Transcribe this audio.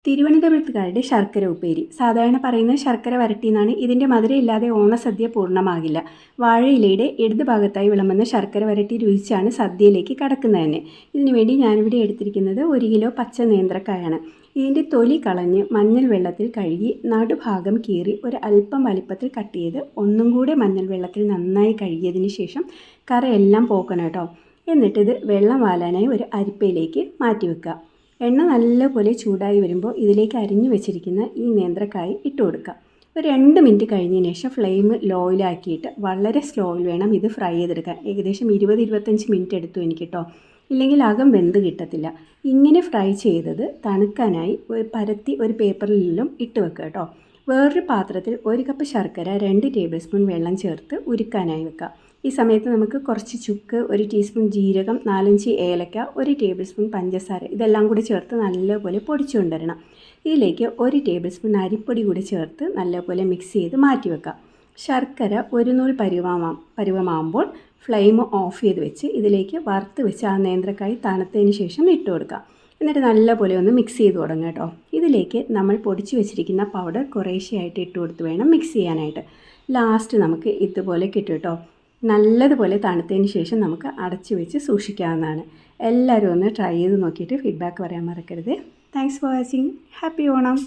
തിരുവനന്തപുരത്തുകാരുടെ ശർക്കര ഉപ്പേരി. സാധാരണ പറയുന്ന ശർക്കര വരട്ടി എന്നാണ്. ഇതിൻ്റെ മധുരമില്ലാതെ ഓണസദ്യ പൂർണ്ണമാകില്ല. വാഴയിലയുടെ ഇടത് ഭാഗത്തായി വിളമ്പുന്ന ശർക്കര വരട്ടി രുചിച്ചാണ് സദ്യയിലേക്ക് കടക്കുന്നത് തന്നെ. ഇതിനുവേണ്ടി ഞാനിവിടെ എടുത്തിരിക്കുന്നത് 1 കിലോ പച്ച നേന്ത്രക്കായാണ്. ഇതിൻ്റെ തൊലി കളഞ്ഞ് മഞ്ഞൾ വെള്ളത്തിൽ കഴുകി നടുഭാഗം കീറി ഒരു അല്പം വലിപ്പത്തിൽ കട്ട് ചെയ്ത് ഒന്നും കൂടെ മഞ്ഞൾ വെള്ളത്തിൽ നന്നായി കഴുകിയതിന് ശേഷം കറയെല്ലാം പോക്കണം കേട്ടോ. എന്നിട്ടിത് വെള്ളം വാലാനായി ഒരു അരിപ്പയിലേക്ക് മാറ്റി വെക്കുക. എണ്ണ നല്ലപോലെ ചൂടായി വരുമ്പോൾ ഇതിലേക്ക് അരിഞ്ഞു വെച്ചിരിക്കുന്ന ഈ നേന്ത്രക്കായ് ഇട്ട് കൊടുക്കുക. ഒരു 2 മിനിറ്റ് കഴിഞ്ഞതിന് ശേഷം ഫ്ലെയിം ലോയിലാക്കിയിട്ട് വളരെ സ്ലോയിൽ വേണം ഇത് ഫ്രൈ ചെയ്തെടുക്കാൻ. ഏകദേശം 20-25 മിനിറ്റ് എടുത്തു എനിക്ക് കേട്ടോ. ഇല്ലെങ്കിൽ അകം വെന്ത് കിട്ടത്തില്ല. ഇങ്ങനെ ഫ്രൈ ചെയ്തത് തണുക്കാനായി പരത്തി ഒരു പേപ്പറിലും ഇട്ട് വെക്കുക കേട്ടോ. വേറൊരു പാത്രത്തിൽ 1 കപ്പ് ശർക്കര 2 ടേബിൾ സ്പൂൺ വെള്ളം ചേർത്ത് ഉരുക്കാനായി വെക്കുക. ഈ സമയത്ത് നമുക്ക് കുറച്ച് ചുക്ക്, 1 ടീസ്പൂൺ ജീരകം, 4-5 ഏലക്ക, 1 ടേബിൾ സ്പൂൺ പഞ്ചസാര ഇതെല്ലാം കൂടി ചേർത്ത് നല്ലപോലെ പൊടിച്ചു കൊണ്ടുവരണം. ഇതിലേക്ക് 1 ടേബിൾ സ്പൂൺ അരിപ്പൊടി കൂടി ചേർത്ത് നല്ലപോലെ മിക്സ് ചെയ്ത് മാറ്റി വെക്കാം. ശർക്കര ഒരു നൂൽ പരുവമാകുമ്പോൾ ഫ്ലെയിം ഓഫ് ചെയ്ത് വെച്ച് ഇതിലേക്ക് വറുത്ത് വെച്ച് ആ നേന്ത്രക്കായ് തണുത്തതിന് ശേഷം ഇട്ട് കൊടുക്കാം. എന്നിട്ട് നല്ലപോലെ ഒന്ന് മിക്സ് ചെയ്ത് തുടങ്ങുക കേട്ടോ. ഇതിലേക്ക് നമ്മൾ പൊടിച്ച് വെച്ചിരിക്കുന്ന പൗഡർ കുറേശ്ശെയായിട്ട് ഇട്ട് കൊടുത്ത് വേണം മിക്സ് ചെയ്യാനായിട്ട്. ലാസ്റ്റ് നമുക്ക് ഇതുപോലെ കിട്ടും കേട്ടോ. നല്ലതുപോലെ തണുത്തതിന് ശേഷം നമുക്ക് അടച്ചു വെച്ച് സൂക്ഷിക്കാവുന്നതാണ്. എല്ലാവരും ഒന്ന് ട്രൈ ചെയ്ത് നോക്കിയിട്ട് ഫീഡ്ബാക്ക് പറയാൻ മറക്കരുത്. Thanks for watching. Happy Onam.